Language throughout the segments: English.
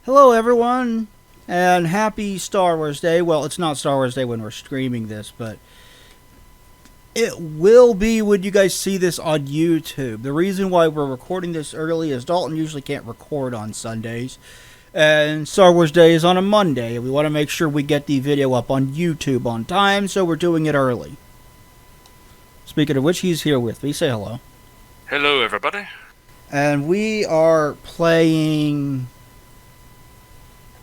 Hello, everyone, and happy Star Wars Day. Well, it's not Star Wars Day when we're streaming this, but it will be when you guys see this on YouTube. The reason why we're recording this early is Dalton usually can't record on Sundays, and Star Wars Day is on a Monday. We want to make sure we get the video up on YouTube on time, so we're doing it early. Speaking of which, he's here with me. Say hello. Hello, everybody. And we are playing...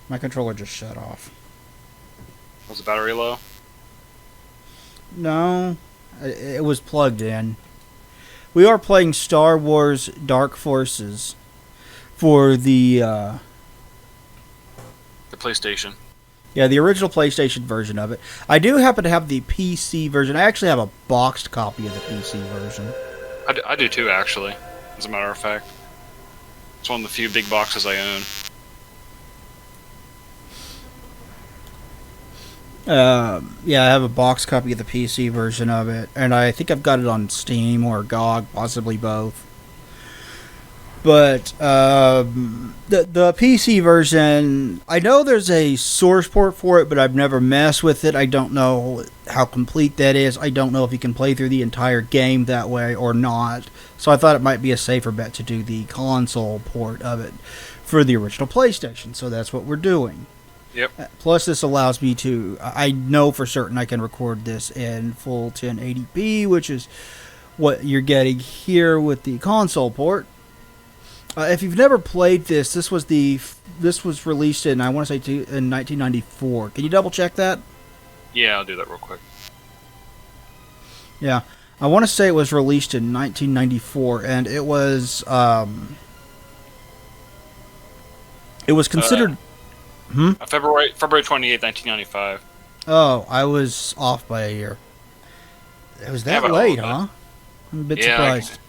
My controller just shut off. Was the battery low? No, it was plugged in. We are playing Star Wars Dark Forces for the PlayStation. the original PlayStation version of it. I do happen to have the PC version. I actually have a boxed copy of the PC version. I do too, actually, as a matter of fact. It's one of the few big boxes I own. I have a box copy of the PC version of it, and I think I've got it on Steam or GOG, possibly both. But the PC version, I know there's a source port for it, but I've never messed with it. I don't know how complete that is. I don't know if you can play through the entire game that way or not. So I thought it might be a safer bet to do the console port of it for the original PlayStation. So that's what we're doing. Yep. Plus, this allows me to... I know for certain I can record this in full 1080p, which is what you're getting here with the console port. If you've never played this, this was released in, I want to say, in 1994. Can you double check that? Yeah, I'll do that real quick. Yeah. I want to say it was released in 1994, and it was considered... February 28th, 1995. Oh, I was off by a year. It was that late, huh? I'm a bit surprised.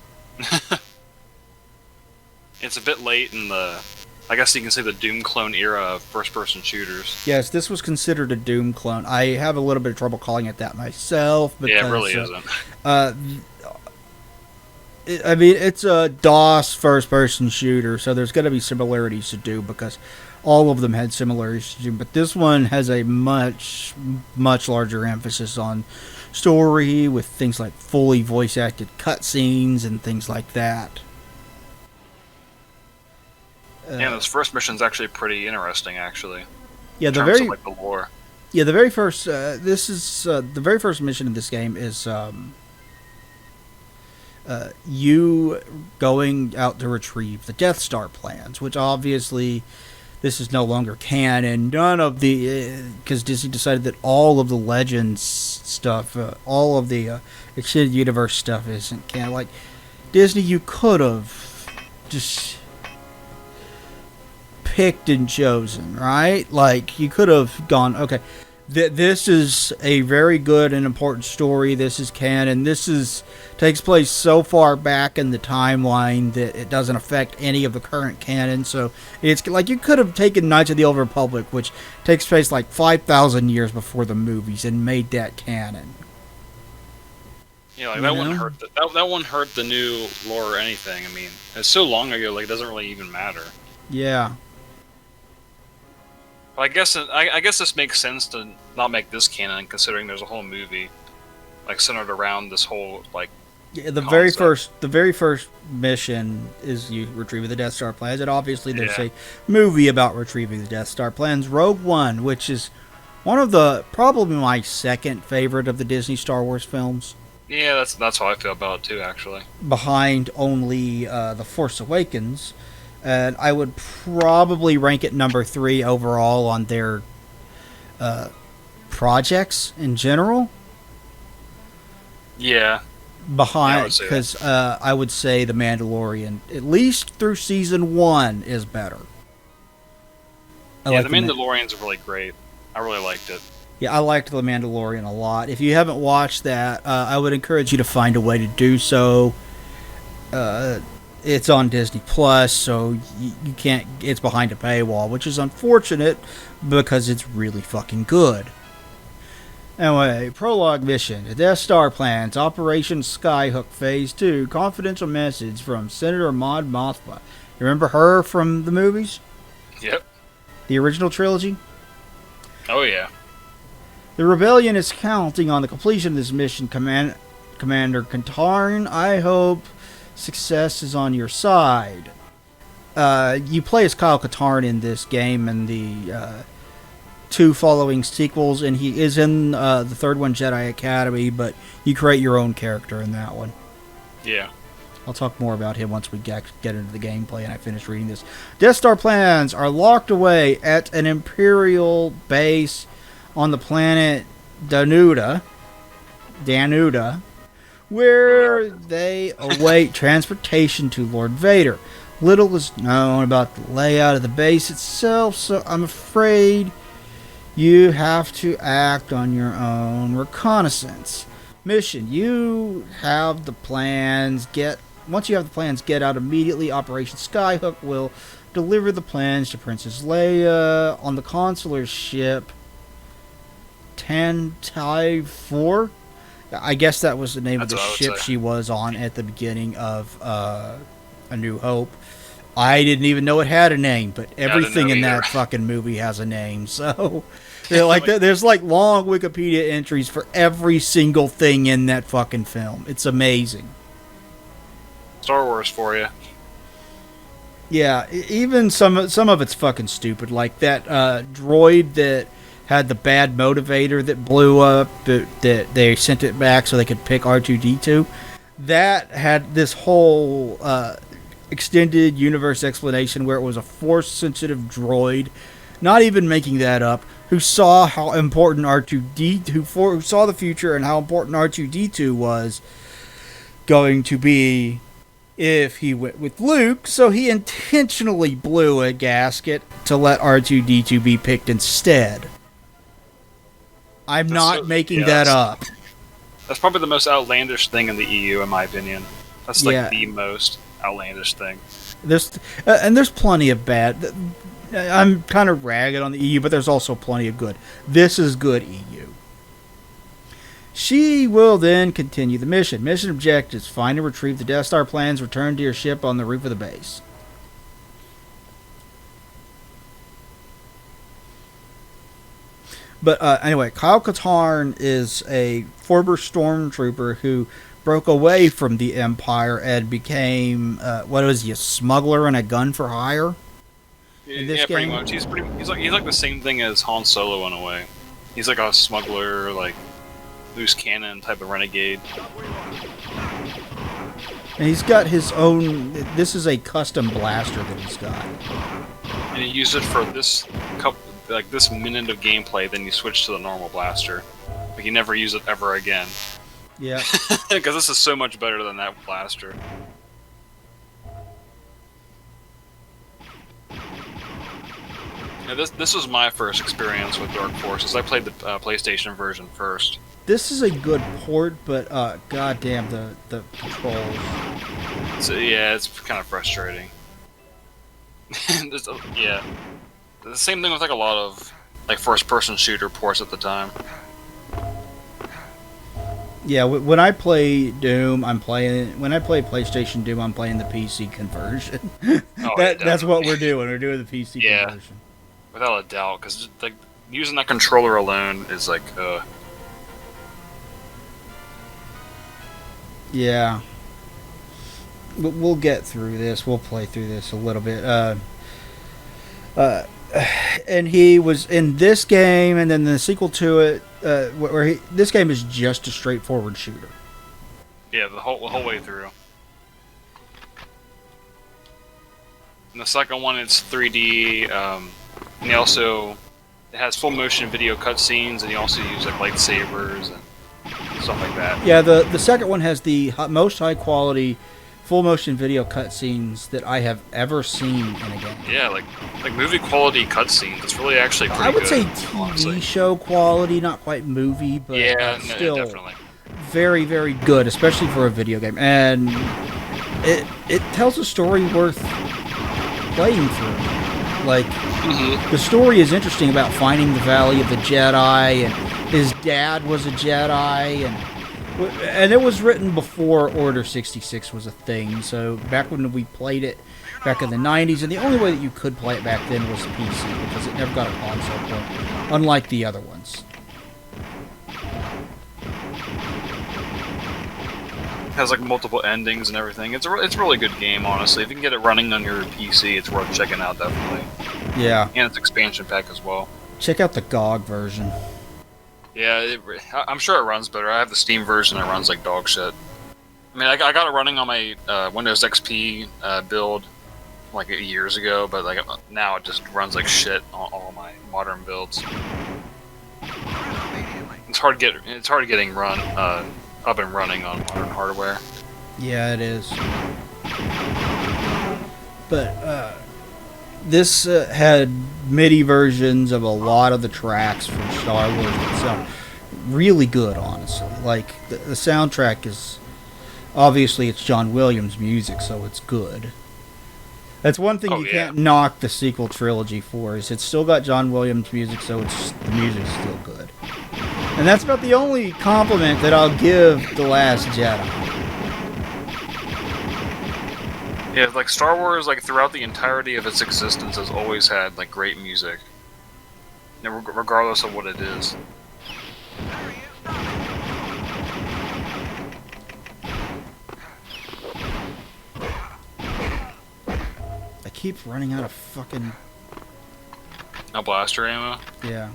It's a bit late in the, I guess you can say, the Doom clone era of first-person shooters. Yes, this was considered a Doom clone. I have a little bit of trouble calling it that myself. Because, yeah, it really isn't. It's a DOS first-person shooter, so there's going to be similarities to Doom because all of them had similarities to Doom. But this one has a much, much larger emphasis on story with things like fully voice-acted cutscenes and things like that. Yeah, this first mission's actually pretty interesting, actually. Yeah, in terms of, like, the lore. Yeah, the very first. The very first mission in this game is you going out to retrieve the Death Star plans, which obviously this is no longer canon. None of the because Disney decided that all of the Legends stuff, all of the extended universe stuff isn't canon. Like Disney, you could have just picked and chosen, right? Like you could have gone, okay, this is a very good and important story. This is canon. Takes place so far back in the timeline that it doesn't affect any of the current canon. So it's like you could have taken Knights of the Old Republic, which takes place like 5,000 years before the movies, and made that canon. Yeah, like that wouldn't hurt. That wouldn't hurt the new lore or anything. I mean, it's so long ago, like it doesn't really even matter. Yeah. But I guess this makes sense to not make this canon, considering there's a whole movie like centered around this whole like. Yeah, the very first mission is you retrieving the Death Star plans, and obviously there's a movie about retrieving the Death Star plans, Rogue One, which is one of probably my second favorite of the Disney Star Wars films. Yeah, that's how I feel about it too, actually. Behind only The Force Awakens. And I would probably rank it number 3 overall on their projects in general. Yeah. Behind, because I would say The Mandalorian, at least through season 1, is better. The Mandalorian's really great. I really liked it. Yeah, I liked The Mandalorian a lot. If you haven't watched that, I would encourage you to find a way to do so. It's on Disney Plus, so you can't. It's behind a paywall, which is unfortunate because it's really fucking good. Anyway, prologue mission: the Death Star plans, Operation Skyhook Phase 2, confidential message from Senator Maud Mothma. You remember her from the movies? Yep. The original trilogy? Oh, yeah. The Rebellion is counting on the completion of this mission, Commander Katarn. I hope success is on your side. You play as Kyle Katarn in this game and the 2 following sequels, and he is in the third one, Jedi Academy, but you create your own character in that one. Yeah. I'll talk more about him once we get into the gameplay and I finish reading this. Death Star plans are locked away at an Imperial base on the planet Danuda, where they await transportation to Lord Vader. Little is known about the layout of the base itself, so I'm afraid you have to act on your own reconnaissance. Mission: you have the plans. Once you have the plans, get out immediately. Operation Skyhook will deliver the plans to Princess Leia on the consular ship Tantive 4. I guess that was the name of the ship she was on at the beginning of A New Hope. I didn't even know it had a name, but everything in that fucking movie has a name. So, there's like long Wikipedia entries for every single thing in that fucking film. It's amazing. Star Wars for you. Yeah, even some of it's fucking stupid. Like that droid that had the bad motivator that blew up, that they sent it back so they could pick R2-D2. That had this whole extended universe explanation where it was a force-sensitive droid, not even making that up, who saw how important who saw the future and how important R2-D2 was going to be if he went with Luke, so he intentionally blew a gasket to let R2-D2 be picked instead. I'm not making that up. That's probably the most outlandish thing in the EU, in my opinion. That's like the most outlandish thing. There's plenty of bad. I'm kind of ragged on the EU, but there's also plenty of good. This is good EU. She will then continue the mission. Mission objectives: find and retrieve the Death Star plans, return to your ship on the roof of the base. But anyway, Kyle Katarn is a former stormtrooper who broke away from the Empire and became, a smuggler and a gun for hire? In this game? Pretty much. He's like the same thing as Han Solo in a way. He's like a smuggler, like loose cannon type of renegade. And he's got his own. This is a custom blaster that he's got. And he used it for this this minute of gameplay. Then you switch to the normal blaster, but you never use it ever again. Yeah. Because this is so much better than that blaster. Now, this was my first experience with Dark Forces. I played the PlayStation version first. This is a good port, but goddamn the controls. So yeah, it's kind of frustrating. Yeah, the same thing with like a lot of like first-person shooter ports at the time. Yeah, when I play Doom, when I play PlayStation Doom, I'm playing the PC conversion. That's what we're doing. We're doing the PC conversion. Without a doubt, because like using that controller alone is like. Yeah. We'll get through this. We'll play through this a little bit. And he was in this game, and then the sequel to it, this game is just a straightforward shooter. Yeah, the whole way through. And the second one, it's 3D. And it has full motion video cutscenes, and you also use like lightsabers and stuff like that. Yeah, the second one has the most high quality full motion video cutscenes that I have ever seen in a game. Yeah, like movie quality cutscenes. It's really actually pretty good. I would say TV show quality, not quite movie, but still definitely very, very good, especially for a video game. And it tells a story worth playing through. Like, the story is interesting about finding the Valley of the Jedi, and his dad was a Jedi, and it was written before Order 66 was a thing. So back when we played it, back in the 90s, and the only way that you could play it back then was PC, because it never got a console port, unlike the other ones. Has like multiple endings and everything. It's a really good game, honestly. If you can get it running on your PC, it's worth checking out, definitely. Yeah. And it's expansion pack as well. Check out the GOG version. Yeah, I'm sure it runs better. I have the Steam version that runs like dog shit. I mean, I got it running on my Windows XP build like years ago, but like now it just runs like shit on all my modern builds. It's hard getting run up and running on modern hardware. Yeah, it is. But this had MIDI versions of a lot of the tracks from Star Wars that sound really good, honestly. Like, the soundtrack is... Obviously, it's John Williams' music, so it's good. That's one thing you can't knock the sequel trilogy for, is it's still got John Williams' music, so the music's still good. And that's about the only compliment that I'll give The Last Jedi. Yeah, like Star Wars, like throughout the entirety of its existence, has always had like great music, regardless of what it is. I keep running out of fucking... blaster ammo? Yeah.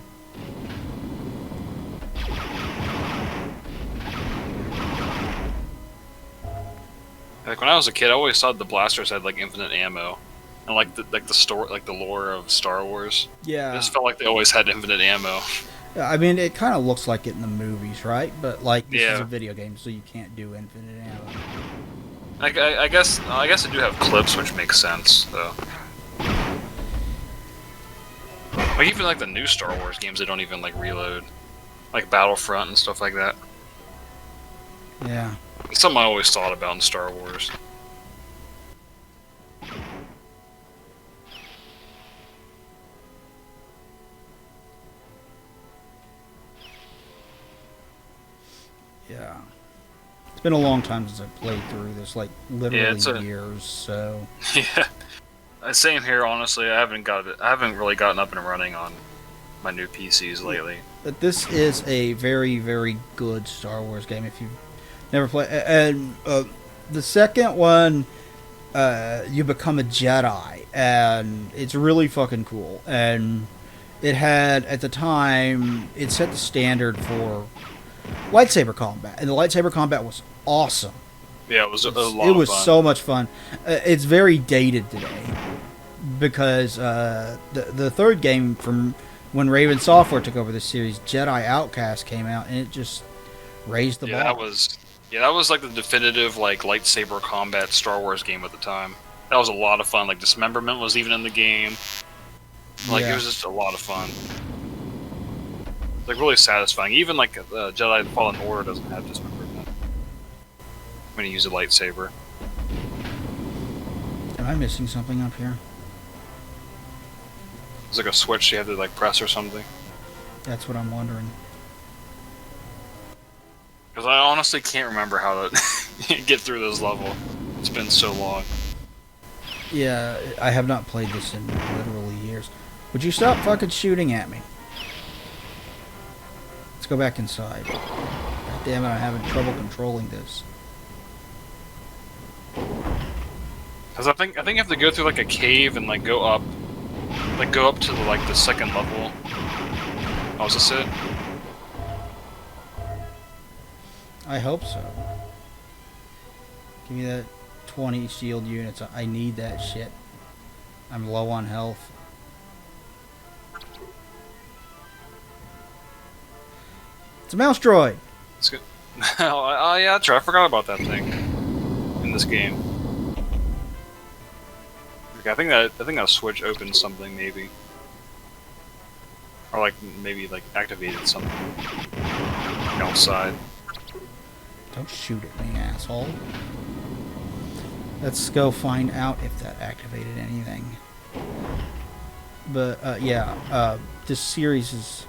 Like when I was a kid, I always thought the blasters had like infinite ammo, and like the lore of Star Wars. Yeah. It just felt like they always had infinite ammo. I mean, it kind of looks like it in the movies, right? But like, this is Yeah. a video game, so you can't do infinite ammo. I guess they do have clips, which makes sense though. Like even like the new Star Wars games, they don't even like reload, like Battlefront and stuff like that. Yeah. It's something I always thought about in Star Wars. Yeah. It's been a long time since I've played through this, like literally years, so... Yeah. Same here, honestly. I haven't really gotten up and running on my new PCs lately. But this is a very, very good Star Wars game if you've never played. And the second one, you become a Jedi, and it's really fucking cool. And it had, at the time, it set the standard for lightsaber combat, and the lightsaber combat was awesome. Yeah, it was a lot of fun. It was so much fun. It's very dated today because the third game from when Raven Software took over the series, Jedi Outcast, came out, and it just raised the bar. That was like the definitive like lightsaber combat Star Wars game at the time. That was a lot of fun. Like Dismemberment was even in the game. Like it was just a lot of fun. Like really satisfying. Even like Jedi Fallen Order doesn't have Dismemberment when you use a lightsaber. Am I missing something up here? It's like a switch you have to like press or something. That's what I'm wondering. Because I honestly can't remember how to get through this level. It's been so long. Yeah, I have not played this in literally years. Would you stop fucking shooting at me? Let's go back inside. God damn it, I'm having trouble controlling this. Because I think you have to go through like a cave and like go up to the second level. Oh, is this it? I hope so. Give me that 20 shield units. I need that shit. I'm low on health. It's a mouse droid. It's good. Oh yeah, that's right. I forgot about that thing in this game. Okay, I think that switch opened something maybe, or like maybe like activated something outside. Don't shoot at me, asshole. Let's go find out if that activated anything. But, this series is...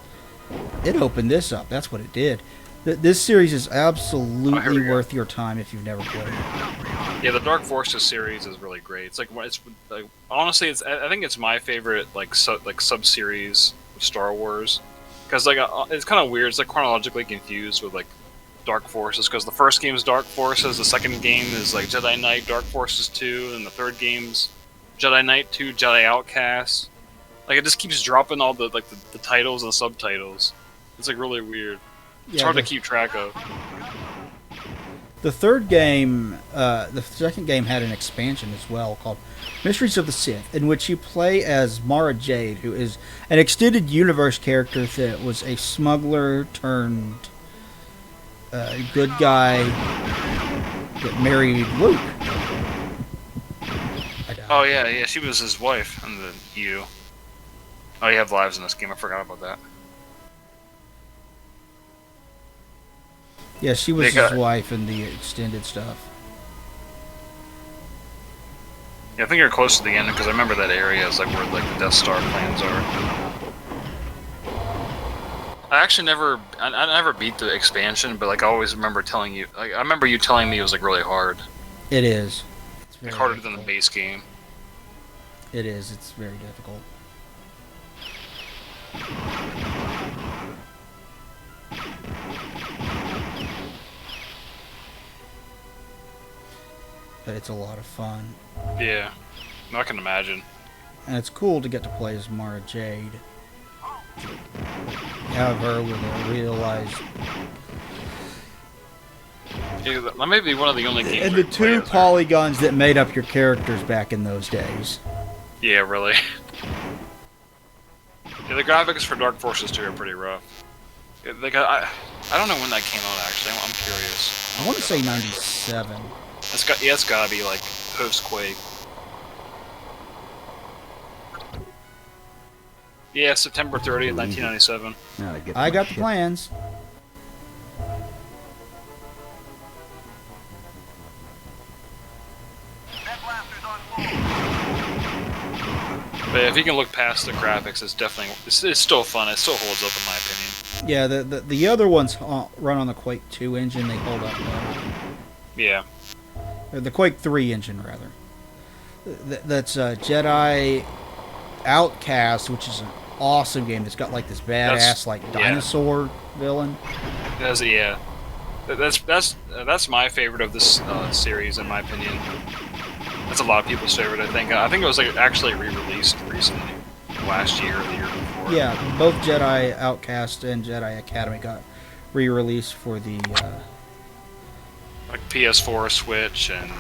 It opened this up. That's what it did. This series is Oh, here absolutely we go. worth your time if you've never played it. Yeah, the Dark Forces series is really great. It's like honestly, I think it's my favorite sub series of Star Wars because it's kind of weird. It's like chronologically confused with like Dark Forces because the first game is Dark Forces, the second game is like Jedi Knight Dark Forces 2, and the third game's Jedi Knight 2 Jedi Outcast. Like it just keeps dropping all the titles and subtitles. It's like really weird. It's Yeah, hard to keep track of. the third game, the second game had an expansion as well called Mysteries of the Sith, in which you play as Mara Jade, who is an extended universe character that was a smuggler turned good guy that married Luke. Oh yeah, she was his wife in the EU. Oh, you have lives in this game. I forgot about that. Yeah, she was his wife in the extended stuff. Yeah, I think you're close to the end because I remember that area is like where like the Death Star plans are. I actually I never beat the expansion, but like I always remember telling you, like I remember you telling me it was like really hard. It is. It's Like harder than the base game. It is. It's very difficult. But it's a lot of fun. Yeah, I can imagine. And it's cool to get to play as Mara Jade. Have her with a realized... Yeah, that may be one of the only games. And the two polygons that made up your characters back in those days. Yeah, really. Yeah, the graphics for Dark Forces 2 are pretty rough. Yeah, I don't know when that came out actually. I'm curious. I want to say 97. It's gotta be like post Quake. Yeah, September 30th, 1997. I got the plans. But if you can look past the graphics, it's still fun. It still holds up in my opinion. Yeah, the other ones run on the Quake 2 engine. They hold up better. Yeah. Or the Quake 3 engine, rather. That's Jedi Outcast, which is an awesome game. It's got like this badass dinosaur villain. Yeah. That's my favorite of this series, in my opinion. That's a lot of people's favorite, I think. I think it was like actually re-released recently, last year or the year before. Yeah, both Jedi Outcast and Jedi Academy got re-released for the like PS4, Switch, and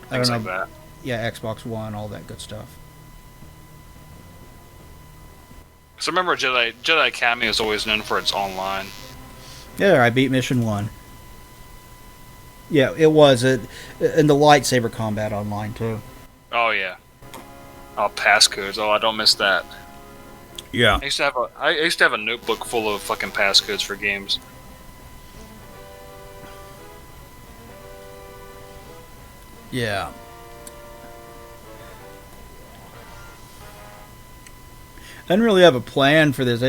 things like that. Yeah, Xbox One, all that good stuff. So remember, Jedi Academy is always known for its online. Yeah, I beat Mission 1. Yeah, it was. And the lightsaber combat online, too. Oh, yeah. Oh, passcodes. Oh, I don't miss that. Yeah. I used to have a notebook full of fucking passcodes for games. Yeah. I didn't really have a plan for this.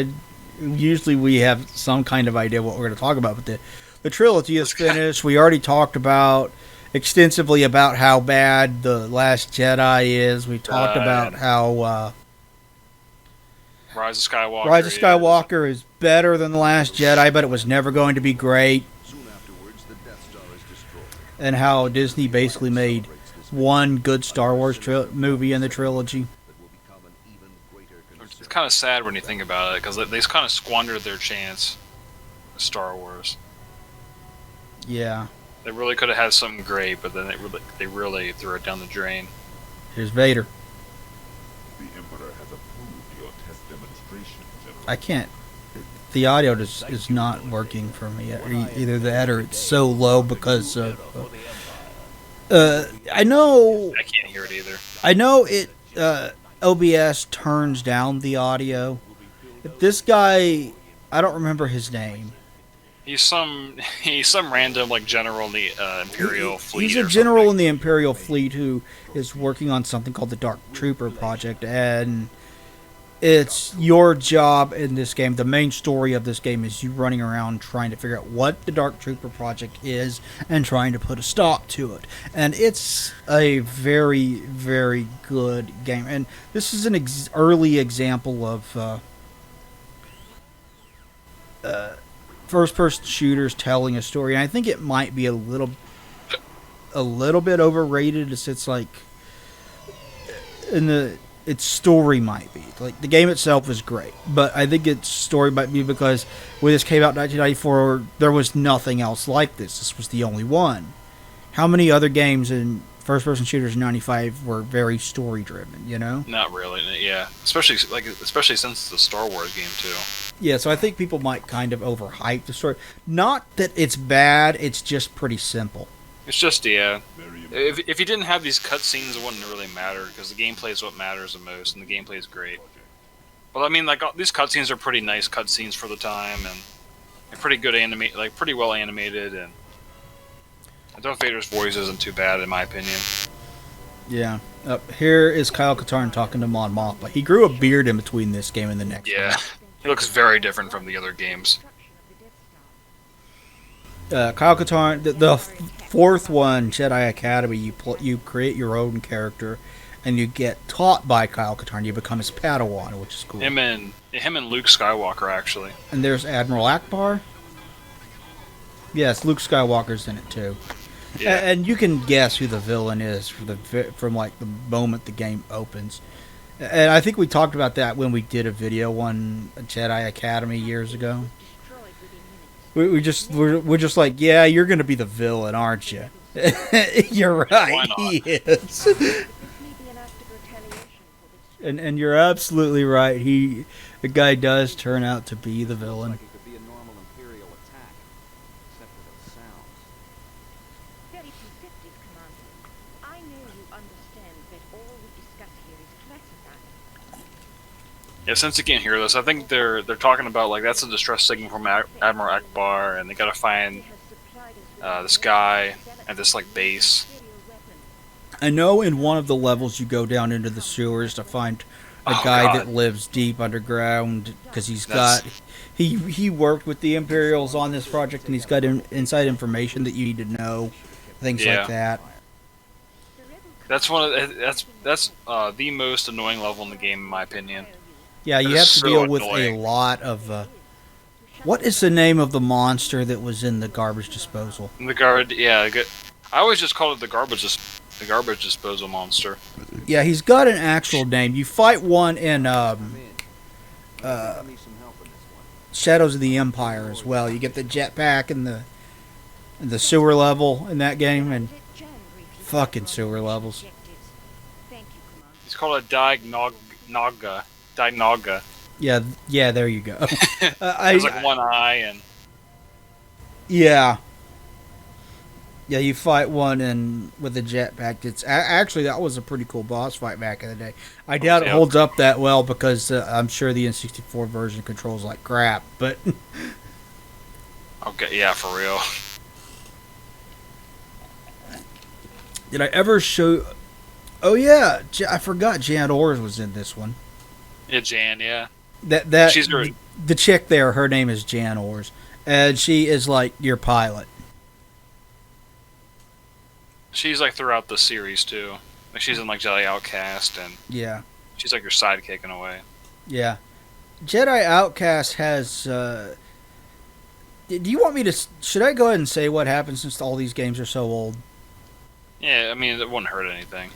Usually we have some kind of idea what we're going to talk about, but the trilogy is finished. We already talked extensively about how bad The Last Jedi is. We talked about how Rise of Skywalker. Rise of Skywalker is better than The Last Jedi, but it was never going to be great. Soon afterwards, the Death Star is destroyed. And how Disney basically made one good Star Wars movie in the trilogy. It's kind of sad when you think about it, because they kind of squandered their chance with Star Wars. Yeah. They really could have had something great, but then they really threw it down the drain. Here's Vader. The Emperor has approved your test demonstration, General. I can't. The audio is not working for me. Either that or it's so low because of. I know. I can't hear it either. I know it. OBS turns down the audio. This guy, I don't remember his name. He's some random like general in the Imperial fleet. He's a general in the Imperial fleet who is working on something called the Dark Trooper project, and it's your job in this game. The main story of this game is you running around trying to figure out what the Dark Trooper project is and trying to put a stop to it. And it's a very, very good game. And this is an early example of first-person shooters telling a story. And I think it might be a little bit overrated. It's like its story might be. Like, the game itself is great, but I think its story might be because when this came out in 1994, there was nothing else like this. This was the only one. How many other games in first-person shooters in 95 were very story-driven, you know? Not really, yeah. Especially since the Star Wars game, too. Yeah, so I think people might kind of overhype the story. Not that it's bad, it's just pretty simple. It's just, yeah. If you didn't have these cutscenes, it wouldn't really matter, because the gameplay is what matters the most, and the gameplay is great. Well, I mean, like, these cutscenes are pretty nice cutscenes for the time, and they're pretty good pretty well animated, and Darth Vader's voice isn't too bad, in my opinion. Yeah. Here is Kyle Katarn talking to Mon Mothma. He grew a beard in between this game and the next Yeah. one. He looks very different from the other games. Kyle Katarn, the fourth one, Jedi Academy, you create your own character, and you get taught by Kyle Katarn. You become his Padawan, which is cool. Him and Luke Skywalker, actually. And there's Admiral Akbar. Yes, Luke Skywalker's in it too. Yeah. And you can guess who the villain is from like the moment the game opens. And I think we talked about that when we did a video on Jedi Academy years ago. We're just like, yeah, you're gonna be the villain, aren't you? You're right. Why not? He is. And you're absolutely right. The guy does turn out to be the villain. Like it could be a normal Imperial attack, except for those sounds. 3250's Commander. I know you understand that all we discuss here is classified. Yeah, since you can't hear this, I think they're talking about, like, that's a distress signal from Admiral Akbar, and they gotta find this guy at this, like, base. I know in one of the levels you go down into the sewers to find a guy God. that lives deep underground because he worked with the Imperials on this project and he's got inside information that you need to know, things Yeah. like that. That's that's the most annoying level in the game, in my opinion. Yeah, you That have is to so deal with annoying. a lot of. What is the name of the monster that was in the garbage disposal? The guard, yeah. I always just called it the garbage disposal monster. Yeah, he's got an actual name. You fight one in I need some help in this one. Shadows of the Empire as well. You get the jetpack and the sewer level in that game, and fucking sewer levels. Thank you, Commander. He's called a Diagnoga. Diagnoga. Yeah, there you go. There's like one eye, and Yeah, you fight one with a jetpack. It's actually, that was a pretty cool boss fight back in the day. I doubt it Yeah. holds up that well because I'm sure the N64 version controls like crap. But okay, yeah, for real. did I ever show? Oh yeah, I forgot Jan Ors was in this one. Yeah, Jan, yeah. That She's great. The chick there, her name is Jan Ors, and she is like your pilot. She's like throughout the series too. Like she's in like Jedi Outcast, and Yeah. she's like your sidekick in a way. Yeah. Jedi Outcast has. Do you want me to? Should I go ahead and say what happened since all these games are so old? Yeah, I mean it wouldn't hurt anything.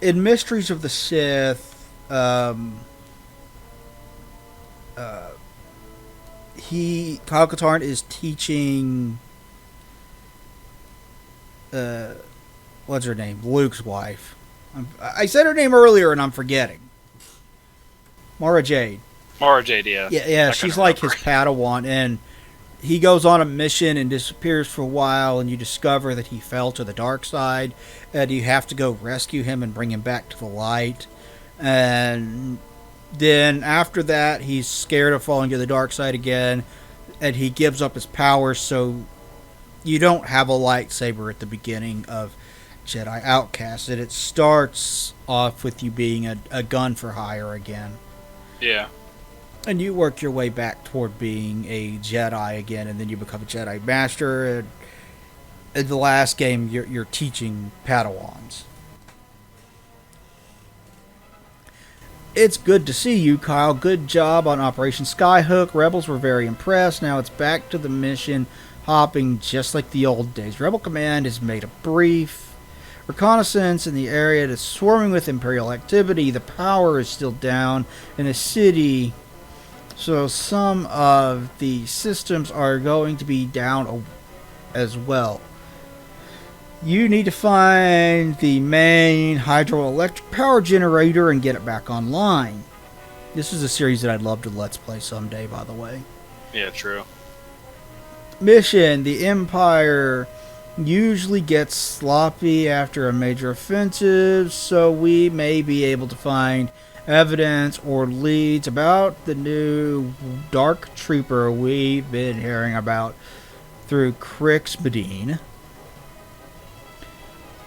In Mysteries of the Sith, Kyle Katarn is teaching. What's her name? Luke's wife. I said her name earlier and I'm forgetting. Mara Jade. Mara Jade, yeah. Yeah, I she's couldn't like his remember. Padawan, and he goes on a mission and disappears for a while, and you discover that he fell to the dark side, and you have to go rescue him and bring him back to the light. And then after that, he's scared of falling to the dark side again, and he gives up his powers, so you don't have a lightsaber at the beginning of Jedi Outcast. It starts off with you being a gun for hire again. Yeah. And you work your way back toward being a Jedi again, and then you become a Jedi Master. And in the last game, you're teaching Padawans. It's good to see you, Kyle. Good job on Operation Skyhook. Rebels were very impressed. Now it's back to the mission hopping just like the old days. Rebel Command has made a brief reconnaissance in the area. It is swarming with Imperial activity. The power is still down in the city, so some of the systems are going to be down as well. You need to find the main hydroelectric power generator and get it back online. This is a series that I'd love to Let's Play someday, by the way. Yeah, true. Mission. The Empire usually gets sloppy after a major offensive, so we may be able to find evidence or leads about the new Dark Trooper we've been hearing about through Crixbedine.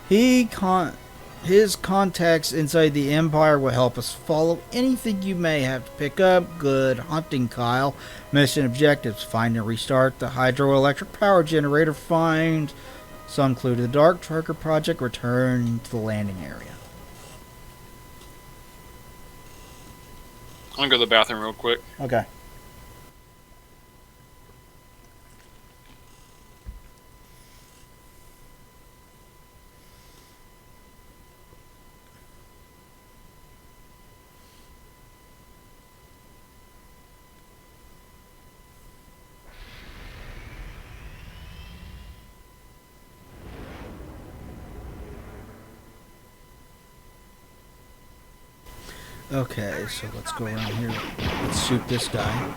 His contacts inside the Empire will help us follow anything you may have to pick up. Good hunting, Kyle. Mission objectives: find and restart the hydroelectric power generator. Find some clue to the Dark Trooper project. Return to the landing area. I'm gonna go to the bathroom real quick. Okay. Okay, so let's go around here. Let's shoot this guy.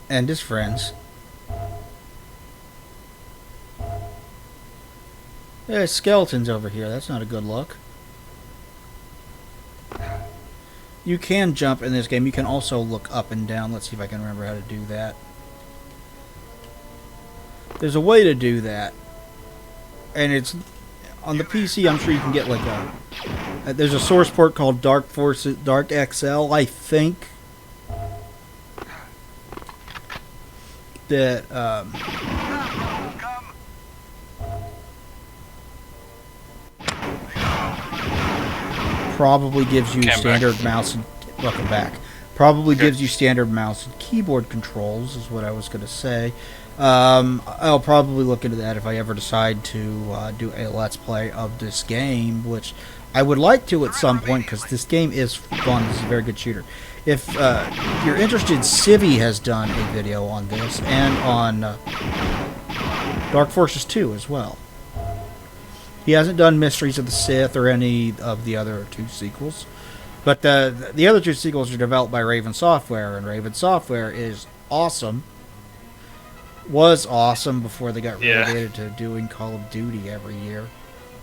And his friends. There's skeletons over here. That's not a good look. You can jump in this game. You can also look up and down. Let's see if I can remember how to do that. There's a way to do that. And it's on the PC. I'm sure you can get like there's a source port called Dark XL, I think, that probably gives you standard mouse and welcome back. Probably gives you standard mouse and keyboard controls, is what I was going to say. I'll probably look into that if I ever decide to do a Let's Play of this game, which I would like to at some point, because this game is fun. This is a very good shooter. If you're interested, Civi has done a video on this, and on Dark Forces 2 as well. He hasn't done Mysteries of the Sith or any of the other two sequels, but the other two sequels are developed by Raven Software, and Raven Software is awesome. Was awesome before they got relegated to doing Call of Duty every year.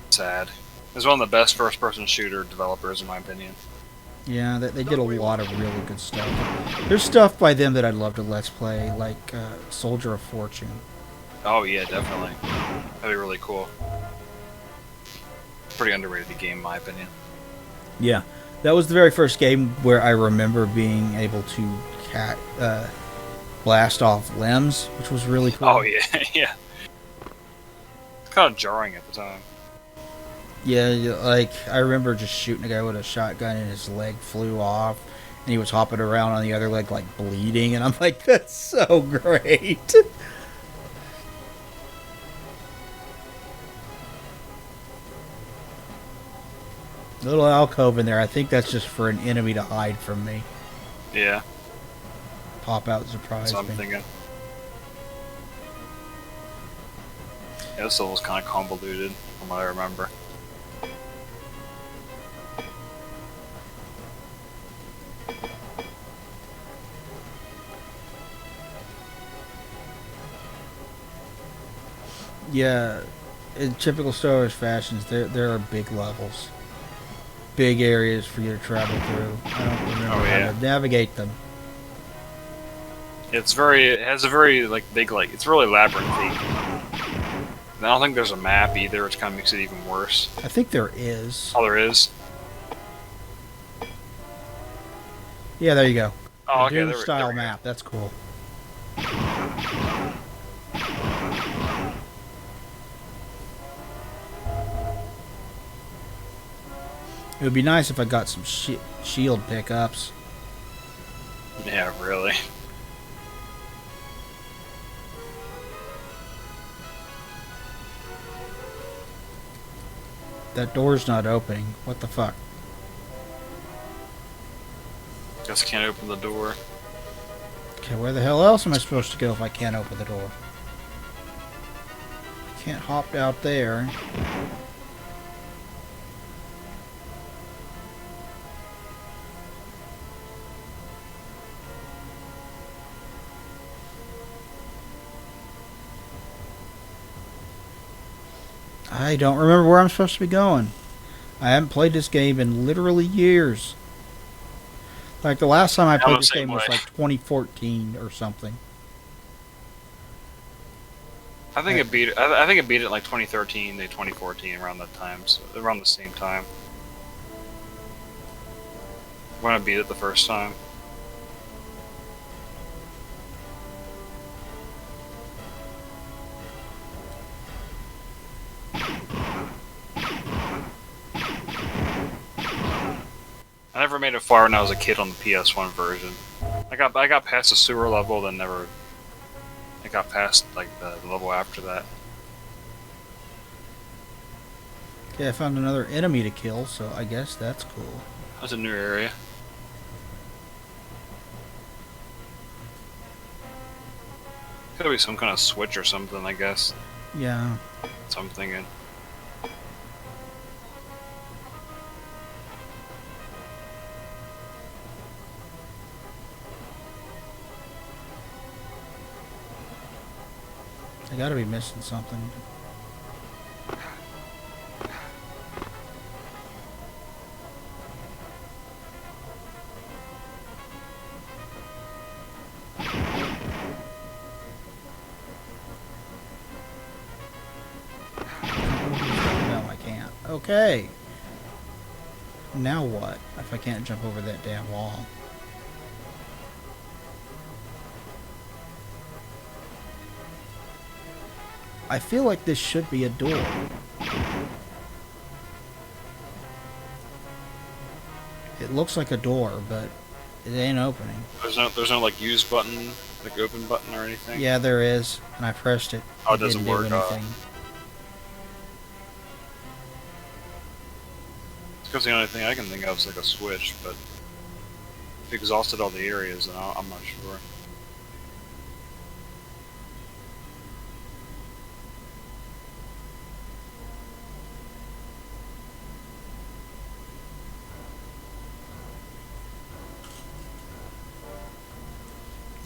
Sad. It's one of the best first-person shooter developers, in my opinion. Yeah, they did a lot of really good stuff. There's stuff by them that I'd love to Let's Play, like Soldier of Fortune. Oh yeah, definitely. That'd be really cool. Pretty underrated game, in my opinion. Yeah, that was the very first game where I remember being able to blast off limbs, which was really cool. Oh yeah, yeah. It's kind of jarring at the time. Yeah, like I remember just shooting a guy with a shotgun and his leg flew off, and he was hopping around on the other leg like bleeding, and I'm like, that's so great. Little alcove in there. I think that's just for an enemy to hide from me. Yeah. Pop out and surprise That's what me. I'm thinking. Yeah, this level's kind of convoluted, from what I remember. Yeah, in typical Star Wars fashions, there are big levels. Big areas for you to travel through. I don't remember how to navigate them. It has a very like big like it's really labyrinthy. I don't think there's a map either, which kind of makes it even worse. I think there is. Oh, there is. Yeah, there you go. Oh, The okay. Doom There we style go. map. That's cool. It would be nice if I got some shield pickups. Yeah, really. That door's not opening. What the fuck? Guess I can't open the door. Okay, where the hell else am I supposed to go if I can't open the door? I can't hop out there. I don't remember where I'm supposed to be going. I haven't played this game in literally years. Like the last time I played the this same game was way. like 2014 or something. I think it beat. I think it beat it like 2013 to 2014 around that time, so around the same time. When I beat it the first time. I never made it far when I was a kid on the PS1 version. I got past the sewer level, then never. I got past like the level after that. Okay, I found another enemy to kill, so I guess that's cool. That's a new area. Could be some kind of switch or something, I guess. Yeah. That's what I'm thinking. I gotta be missing something. No, I can't. Okay. Now what if I can't jump over that damn wall? I feel like this should be a door. It looks like a door, but it ain't opening. There's no like use button, like open button or anything. Yeah, there is, and I pressed it. Oh, it doesn't didn't work, do anything. Because the only thing I can think of is like a switch, but if you exhausted all the areas, then I'm not sure.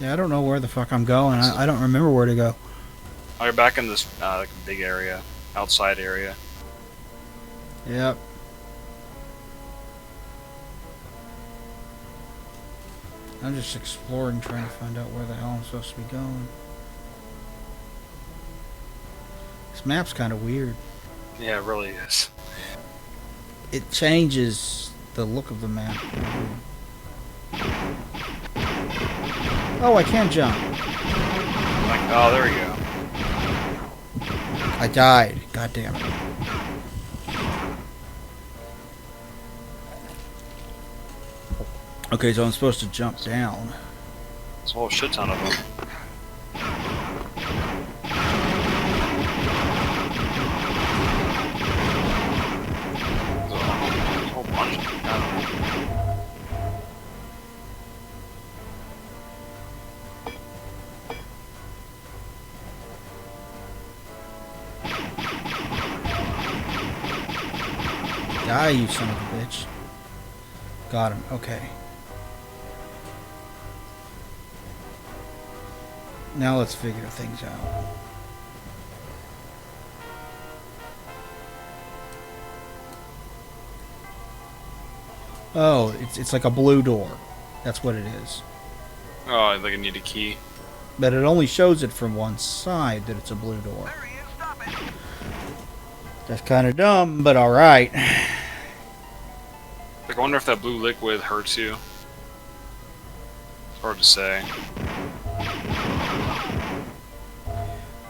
Yeah, I don't know where the fuck I'm going. I don't remember where to go. Oh, you're back in this like big area, outside area. Yep. I'm just exploring, trying to find out where the hell I'm supposed to be going. This map's kind of weird. Yeah, it really is. It changes the look of the map. Oh, I can jump. Like, oh, there we go. I died. God damn it. Okay, so I'm supposed to jump down. There's a whole shit ton of them. There's a whole bunch of them. Die, you son of a bitch. Got him. Okay. Now let's figure things out. Oh, it's like a blue door. That's what it is. Oh, I think I need a key. But it only shows it from one side that it's a blue door. That's kind of dumb, but alright. Like, I wonder if that blue liquid hurts you. It's hard to say.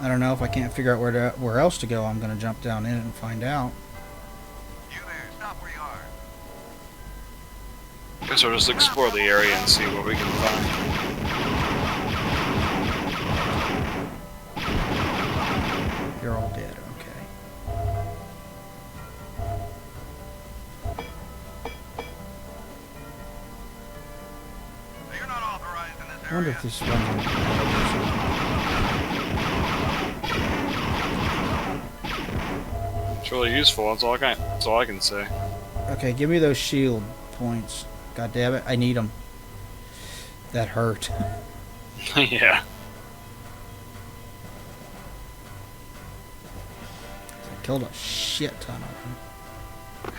I don't know. If I can't figure out where else to go, I'm going to jump down in it and find out. You there, stop where you are. Guess we'll just explore the area and see what we can find. You're all dead, okay. You're not authorized in this I wonder area. if this runs. It's really useful. That's all I can say. Okay, give me those shield points. God damn it, I need them. That hurt. Yeah. I killed a shit ton of them.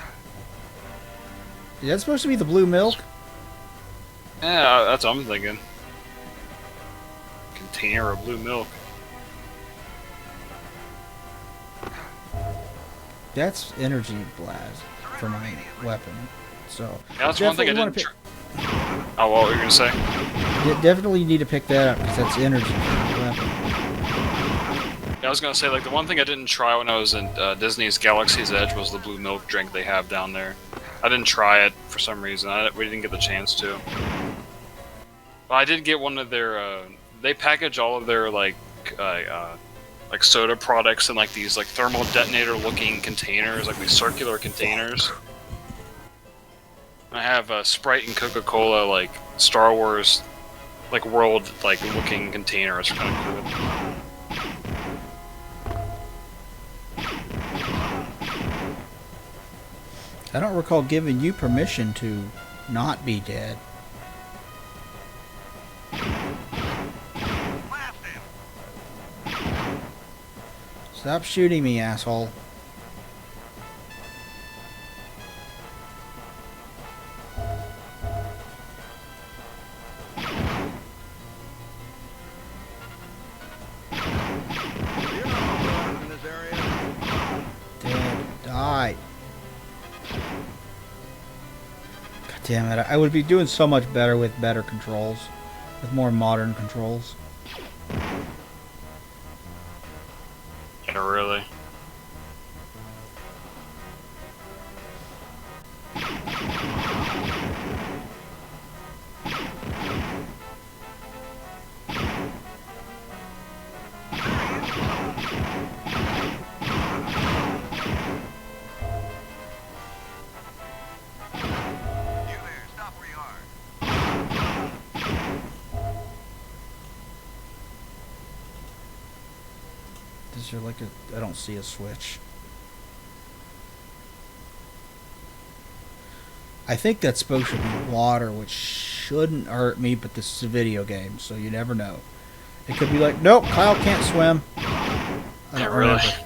Is that supposed to be the blue milk? Yeah, that's what I'm thinking. Container of blue milk. That's energy blast for my weapon. So Yeah, that's one thing I definitely didn't. wanna Oh, what were you gonna say? definitely need to pick that up because that's energy for my weapon. Yeah, I was gonna say, like, the one thing I didn't try when I was in Disney's Galaxy's Edge was the blue milk drink they have down there. I didn't try it for some reason. We didn't get the chance to. But I did get one of their. They package all of their like soda products in like these like thermal detonator-looking containers, like these circular containers. I have Sprite and Coca-Cola, like Star Wars, like world like looking containers. Kind of cool. I don't recall giving you permission to not be dead. Blast him. Stop shooting me, asshole. You're not authorized in this area. Dead. Die. God damn it. I would be doing so much better with better controls. With more modern controls. Yeah, really. You there, stop where you are. Is there like a... I don't see a switch. I think that's supposed to be water, which shouldn't hurt me, but this is a video game, so you never know. It could be like, nope, Kyle can't swim. I Yeah, don't really. remember.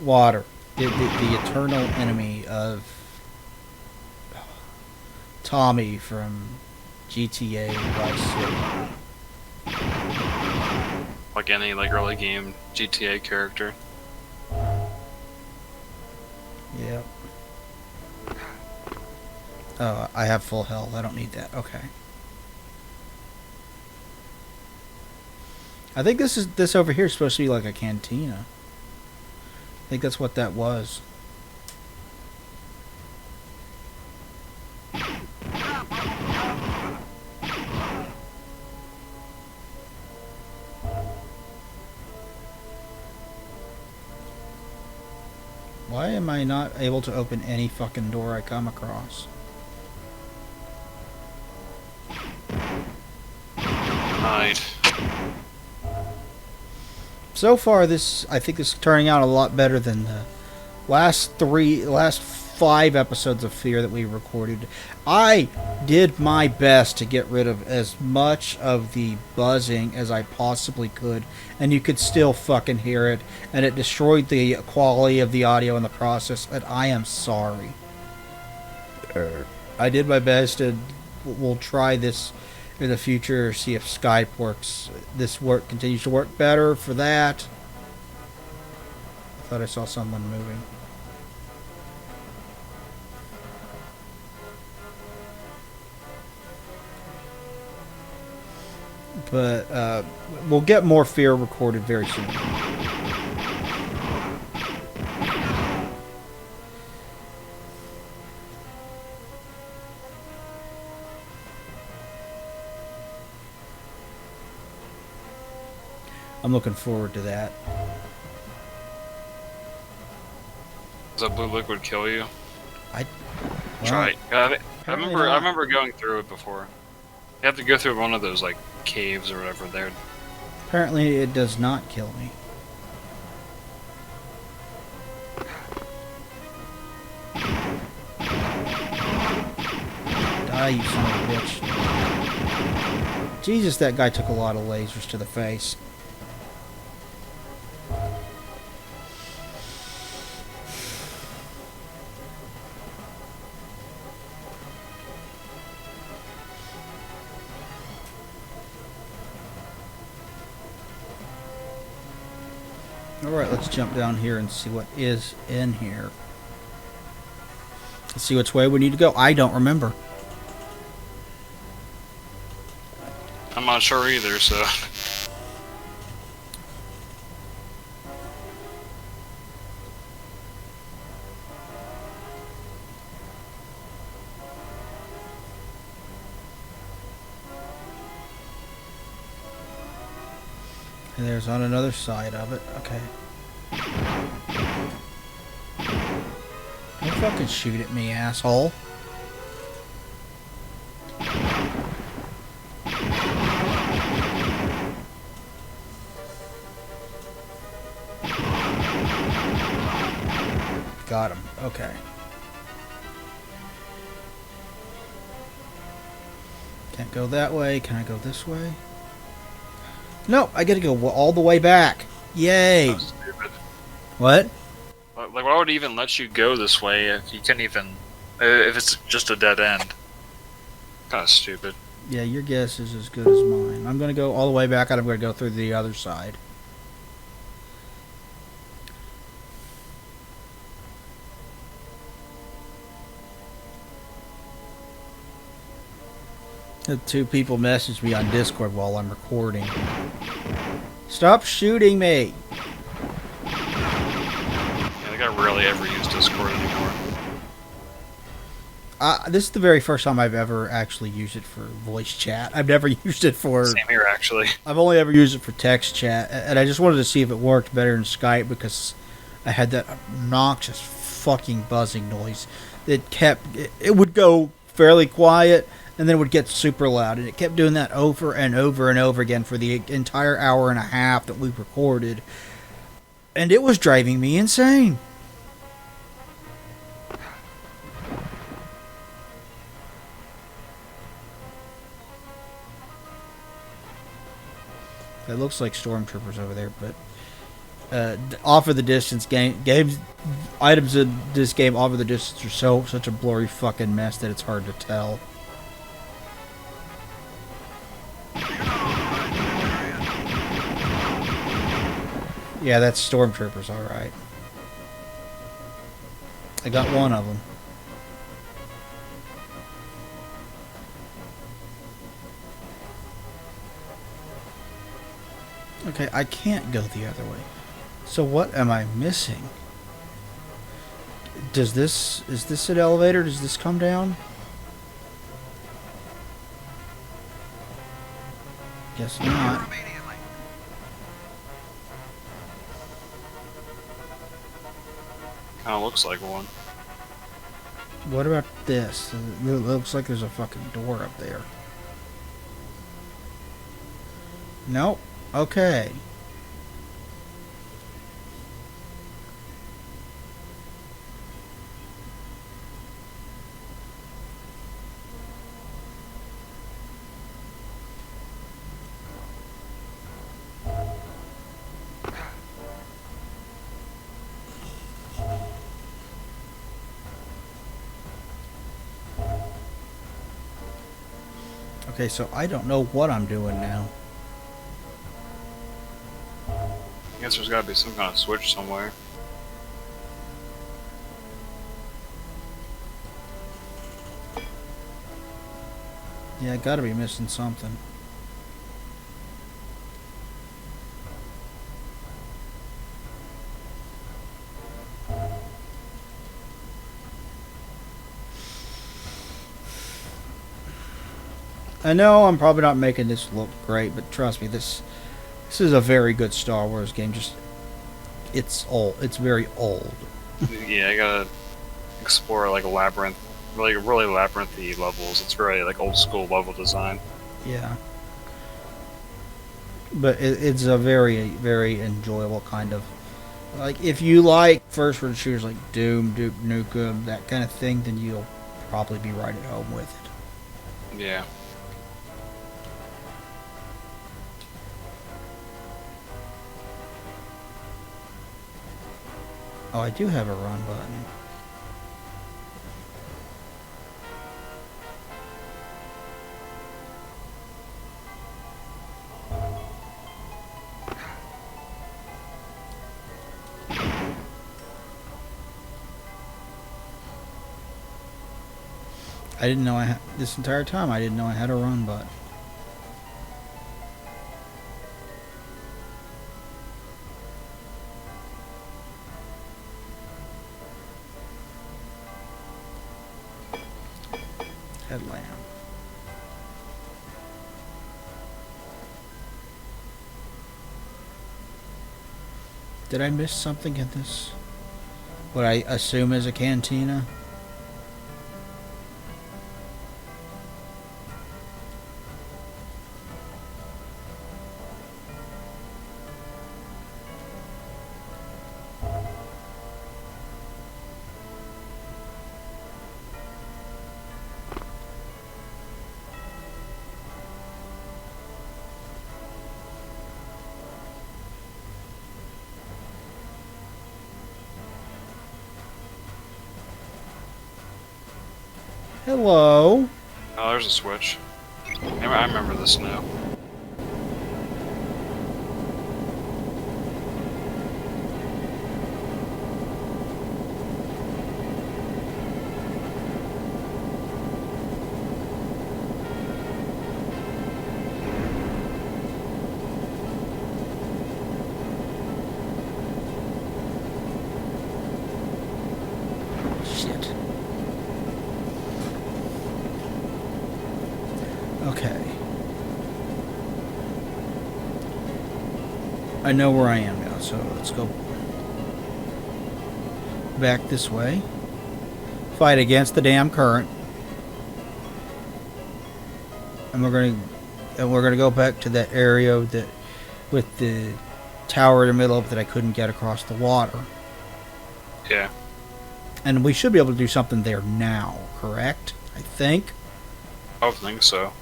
Water. The eternal enemy of Tommy from GTA Vice City. Like any like early game GTA character. Yep. Oh, I have full health. I don't need that. Okay. I think this over here is supposed to be like a cantina. I think that's what that was. Why am I not able to open any fucking door I come across? Right. So far, I think this is turning out a lot better than the last 5 episodes of Fear that we recorded. I did my best to get rid of as much of the buzzing as I possibly could, and you could still fucking hear it, and it destroyed the quality of the audio in the process, and I am sorry. I did my best to we'll try this in the future. See if Skype works. This continues to work better for that. I thought I saw someone moving. But we'll get more Fear recorded very soon. I'm looking forward to that. Does that blue liquid kill you? Well, Try it. I apparently not. remember going through it before. You have to go through one of those like caves or whatever there. Apparently it does not kill me. Die, you son of a bitch. Jesus, that guy took a lot of lasers to the face. Alright, let's jump down here and see what is in here. Let's see which way we need to go. I don't remember. I'm not sure either, so. And there's on another side of it. Okay. Don't fucking shoot at me, asshole. Got him. Okay. Can't go that way. Can I go this way? No, I gotta go all the way back. Yay! That's stupid. What? Like, why would it even let you go this way if you can't even... if it's just a dead end? Kind of stupid. Yeah, your guess is as good as mine. I'm gonna go all the way back and I'm gonna go through the other side. The two people messaged me on Discord while I'm recording. Stop shooting me! Yeah, I think I rarely ever use Discord anymore. This is the very first time I've ever actually used it for voice chat. I've never used it for... Same here, actually. I've only ever used it for text chat, and I just wanted to see if it worked better in Skype because I had that obnoxious fucking buzzing noise that kept... It would go fairly quiet, and then it would get super loud, and it kept doing that over and over and over again for the entire hour and a half that we recorded, and it was driving me insane. It looks like stormtroopers over there, but off of the distance, items in this game off of the distance are such a blurry fucking mess that it's hard to tell. Yeah, that's stormtroopers, all right. I got one of them. Okay, I can't go the other way. So what am I missing? Is this an elevator? Does this come down? Guess not. Immediately. Kind of looks like one. What about this? It looks like there's a fucking door up there. Nope. Okay. Okay, so I don't know what I'm doing now. I guess there's gotta be some kind of switch somewhere. Yeah, I gotta be missing something. I know I'm probably not making this look great, but trust me, this is a very good Star Wars game. Just it's old. It's very old. Yeah, I gotta explore like a labyrinth, really labyrinthy levels. It's very like old school level design. Yeah. But it's a very, very enjoyable kind of... Like, if you like first-person shooters like Doom, Duke Nukem, that kind of thing, then you'll probably be right at home with it. Yeah. Oh, I do have a run button. I didn't know I had... This entire time, I didn't know I had a run button. Headlamp. Did I miss something in this? What I assume is a cantina? Hello? Oh, there's a switch. I remember this now. Shit. Okay. I know where I am now, so let's go back this way. Fight against the damn current. And we're gonna go back to that area that with the tower in the middle of it that I couldn't get across the water. Yeah. And we should be able to do something there now, correct? I think. I don't think so.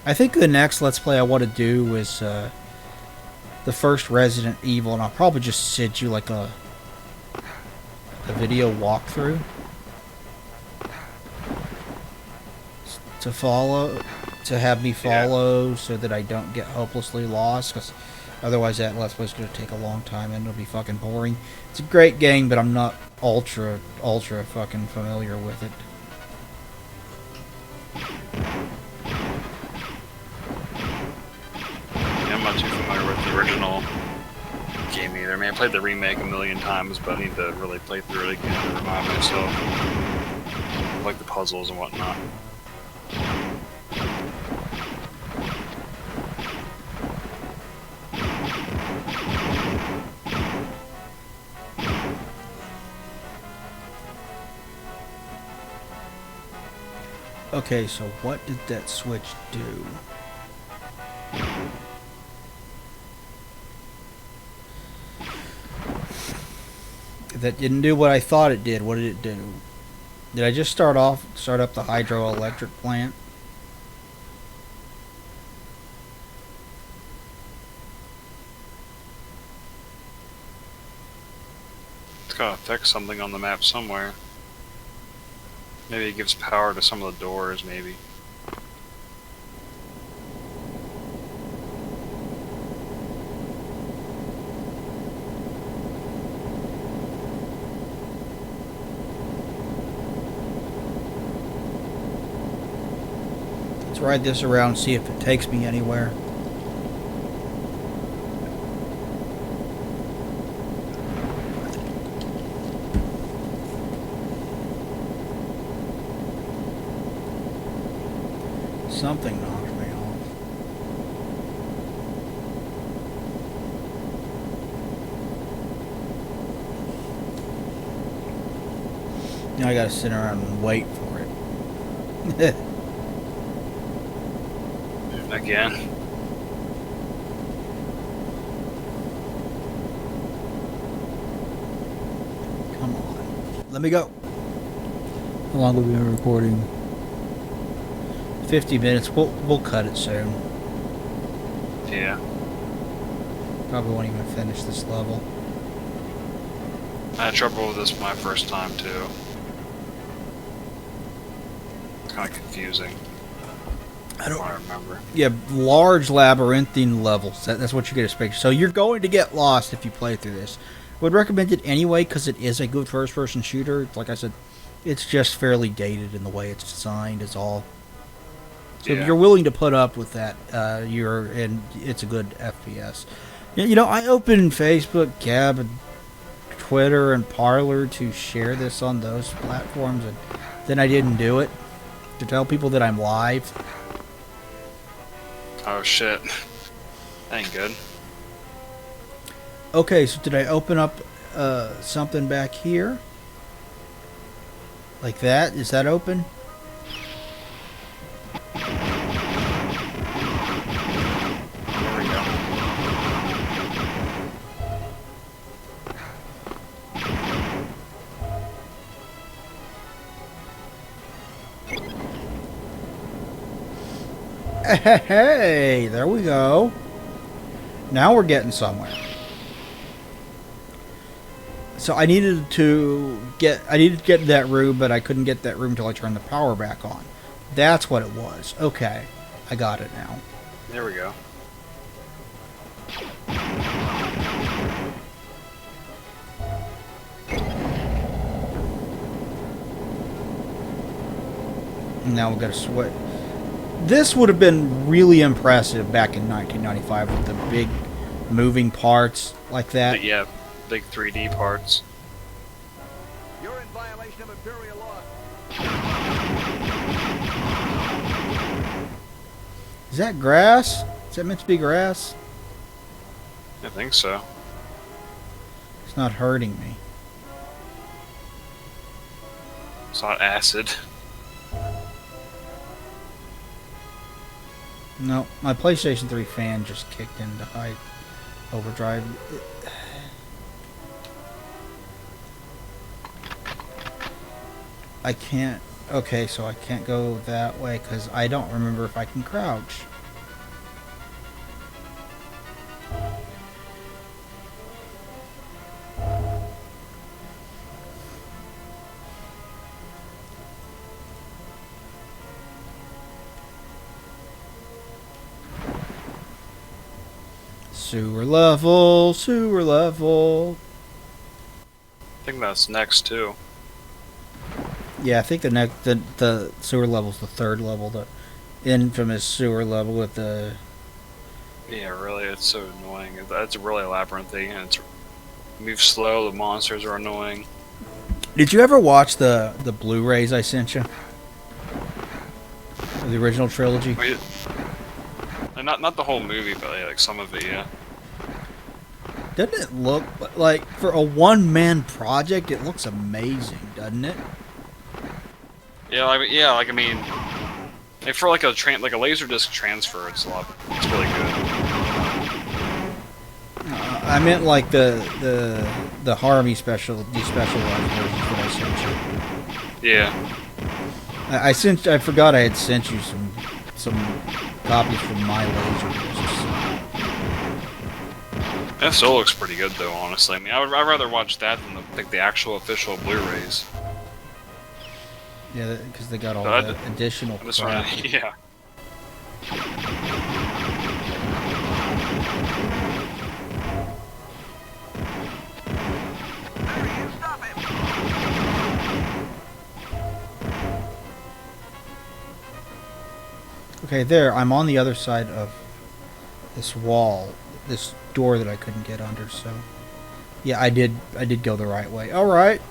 I think the next Let's Play I want to do is the first Resident Evil, and I'll probably just send you like a video walkthrough to have me follow, so that I don't get hopelessly lost, because otherwise that Let's Play is going to take a long time and it'll be fucking boring. It's a great game, but I'm not ultra fucking familiar with it. I'm not too familiar with the original game either. I mean, I played the remake a million times, but I need to really play through it again to remind myself, like the puzzles and whatnot. Okay, so what did that switch do? That didn't do what I thought it did. What did it do? Did I just start up the hydroelectric plant? It's gotta affect something on the map somewhere. Maybe it gives power to some of the doors, maybe. Let's ride this around and see if it takes me anywhere. Something knocked me off. Now I gotta sit around and wait for it. Again. Come on. Let me go. How long have we been recording? 50 minutes. We'll cut it soon. Yeah. Probably won't even finish this level. I had trouble with this my first time too. It's kind of confusing. I don't remember. Yeah, large labyrinthine levels. That's what you get expected. So you're going to get lost if you play through this. Would recommend it anyway because it is a good first-person shooter. Like I said, it's just fairly dated in the way it's designed. Is all. So if you're willing to put up with that, it's a good FPS. You know, I opened Facebook, Gab, and Twitter, and Parler to share this on those platforms, and then I didn't do it to tell people that I'm live. Oh shit. That ain't good. Okay, so did I open up something back here? Like that? Is that open? There we go. Hey, there we go. Now we're getting somewhere. So I needed to get in that room, but I couldn't get that room until I turned the power back on. That's what it was. Okay, I got it now. There we go. Now we've got to sweat. This would have been really impressive back in 1995 with the big moving parts like that. Yeah, big 3D parts. You're in violation of Imperial law. Is that grass? Is that meant to be grass? I think so. It's not hurting me. It's not acid. No, my PlayStation 3 fan just kicked into high overdrive. I can't... Okay, so I can't go that way because I don't remember if I can crouch. Sewer level, sewer level. I think that's next too. Yeah, I think the sewer level's the third level, the infamous sewer level with the... Yeah, really, it's so annoying. It's really labyrinthy, and it's moves slow. The monsters are annoying. Did you ever watch the Blu-rays I sent you? Of the original trilogy? Wait, not the whole movie, but yeah, like some of it, yeah. Doesn't it look like, for a one-man project, it looks amazing, doesn't it? Yeah, like I mean, like for like a laserdisc transfer, it's really good. I meant like the Harmony specialized versions that I sent you. Yeah. I forgot I had sent you some copies from my laserdiscs. That still looks pretty good though, honestly. I mean, I'd rather watch that than the actual official Blu-rays. Yeah, because they got all the additional crap. Yeah. Stop him. Okay, there. I'm on the other side of this wall, this door that I couldn't get under. So, yeah, I did go the right way. All right.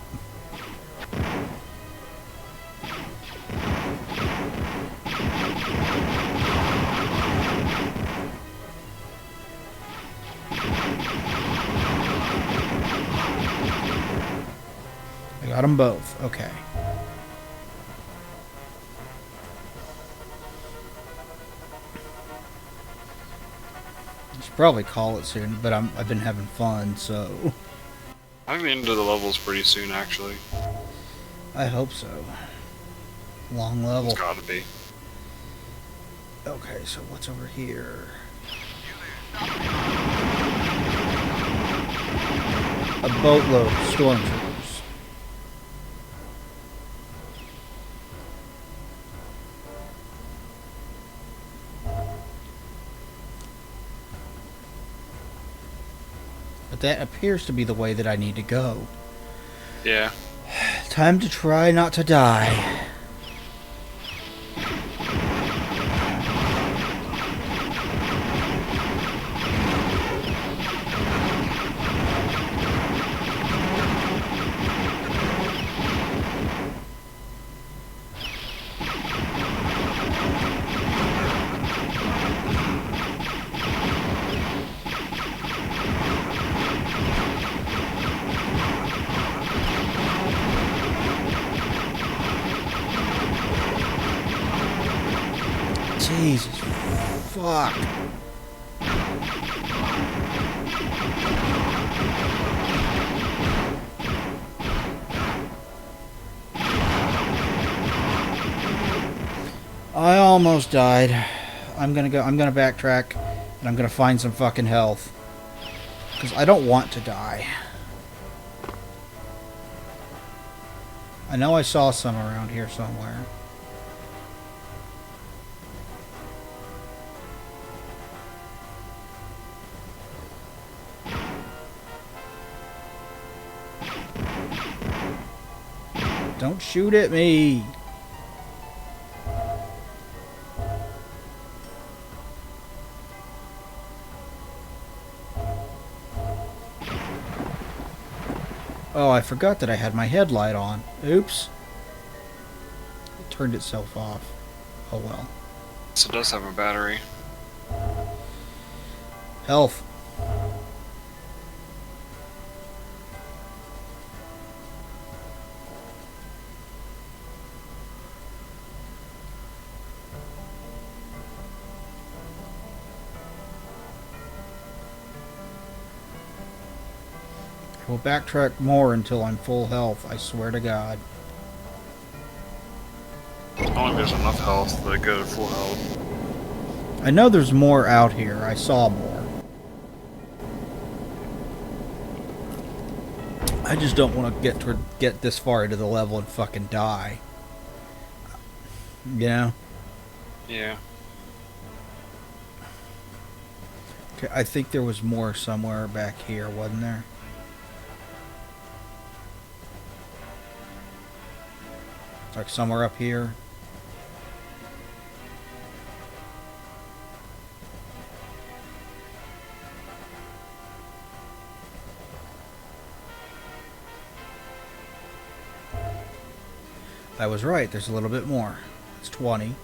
I got them both. Okay. I should probably call it soon, but I've been having fun, so I'm getting into the levels pretty soon, actually. I hope so. Long level. It's gotta be. Okay, so what's over here? A boatload of stormtroopers. But that appears to be the way that I need to go. Yeah. Time to try not to die. Jesus. Fuck. I almost died. I'm gonna backtrack, and I'm gonna find some fucking health. Because I don't want to die. I know I saw some around here somewhere. Don't shoot at me! Oh, I forgot that I had my headlight on. Oops. It turned itself off. Oh well. So it does have a battery. Health. We'll backtrack more until I'm full health, I swear to God. I don't think there's enough health to go to full health. I know there's more out here. I saw more. I just don't want to get this far into the level and fucking die. You know? Yeah. Okay, I think there was more somewhere back here, wasn't there? Like somewhere up here. I was right, there's a little bit more. It's 20.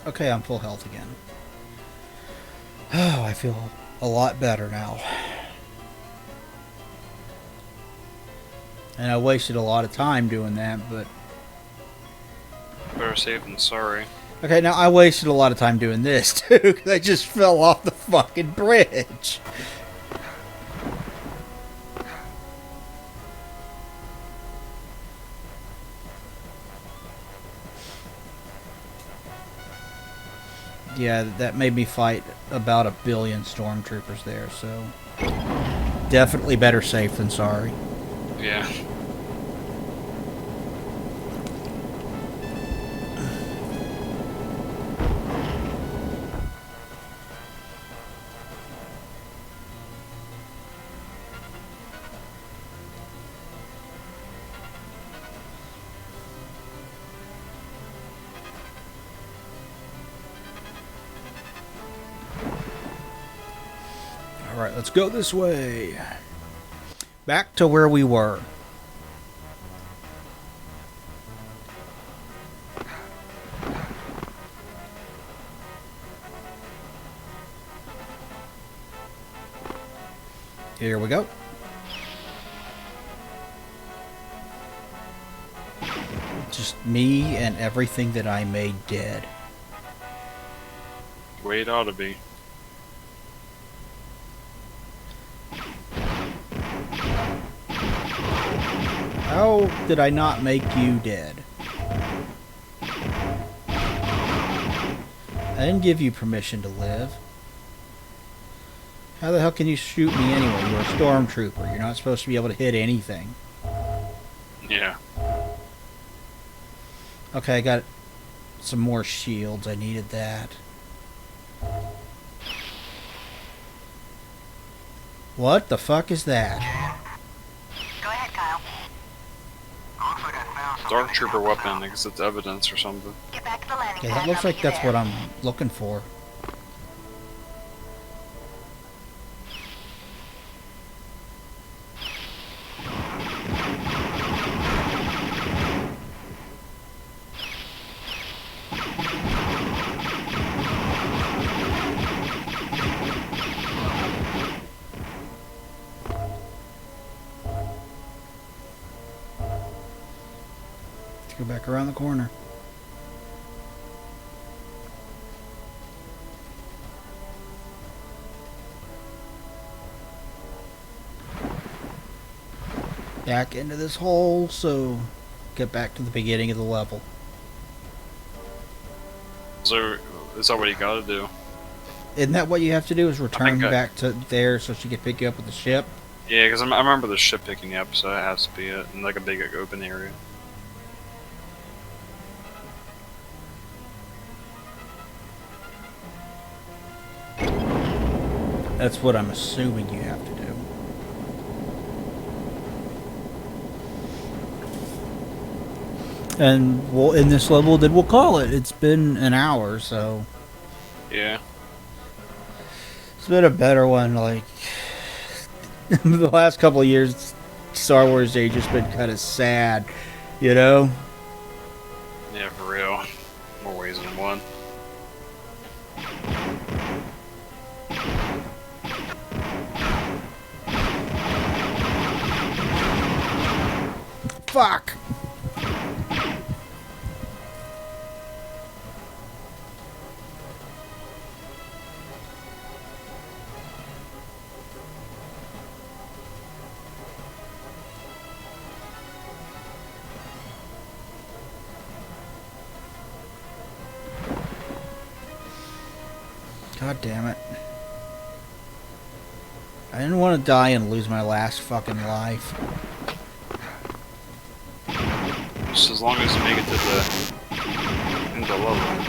Okay, I'm full health again. Oh, I feel a lot better now. And I wasted a lot of time doing that, but... Better safe than sorry. Okay, now I wasted a lot of time doing this, too, because I just fell off the fucking bridge. Yeah, that made me fight about 1 billion stormtroopers there, so... Definitely better safe than sorry. Yeah. Alright, let's go this way. Back to where we were. Here we go. Just me and everything that I made dead. The way it ought to be. How did I not make you dead? I didn't give you permission to live. How the hell can you shoot me anyway? You're a stormtrooper. You're not supposed to be able to hit anything. Yeah. Okay, I got some more shields. I needed that. What the fuck is that? Go ahead, Kyle. Looks like I found something. Dark Trooper weapon, I guess it's evidence or something. Get back to the landing Okay, pad that and looks I'll like meet you that's there. what I'm looking for. Let's go back around the corner. Back into this hole, so get back to the beginning of the level. So, is that what you gotta do? Isn't that what you have to do? Is return think I- back to there so she can pick you up with the ship? Yeah, because I remember the ship picking you up, so that has to be it. In like a big open area. That's what I'm assuming you have to do. And well, in this level, then we'll call it. It's been an hour, so Yeah. it's been a better one. Like the last couple of years, Star Wars Day just been kind of sad, you know. Yeah, for real. More ways than one. Fuck. God damn it. I didn't want to die and lose my last fucking life. Just as long as you make it to the end of the level.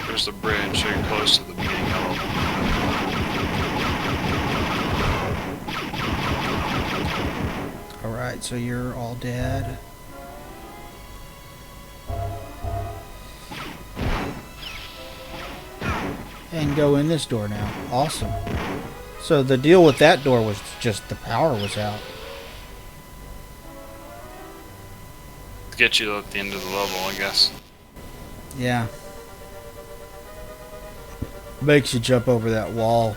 There's the bridge, so you're close to the beginning of the level. Alright, so you're all dead. And go in this door now. Awesome. So the deal with that door was just the power was out. To get you at the end of the level, I guess. Yeah. Makes you jump over that wall.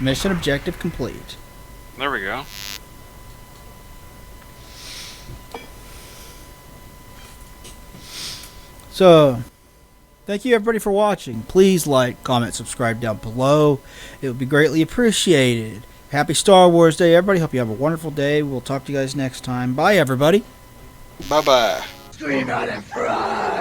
Mission objective complete. There we go. So, Thank you, everybody, for watching. Please like, comment, subscribe down below. It would be greatly appreciated. Happy Star Wars Day, everybody. Hope you have a wonderful day. We'll talk to you guys next time. Bye, everybody. Bye bye. Stream out and fry!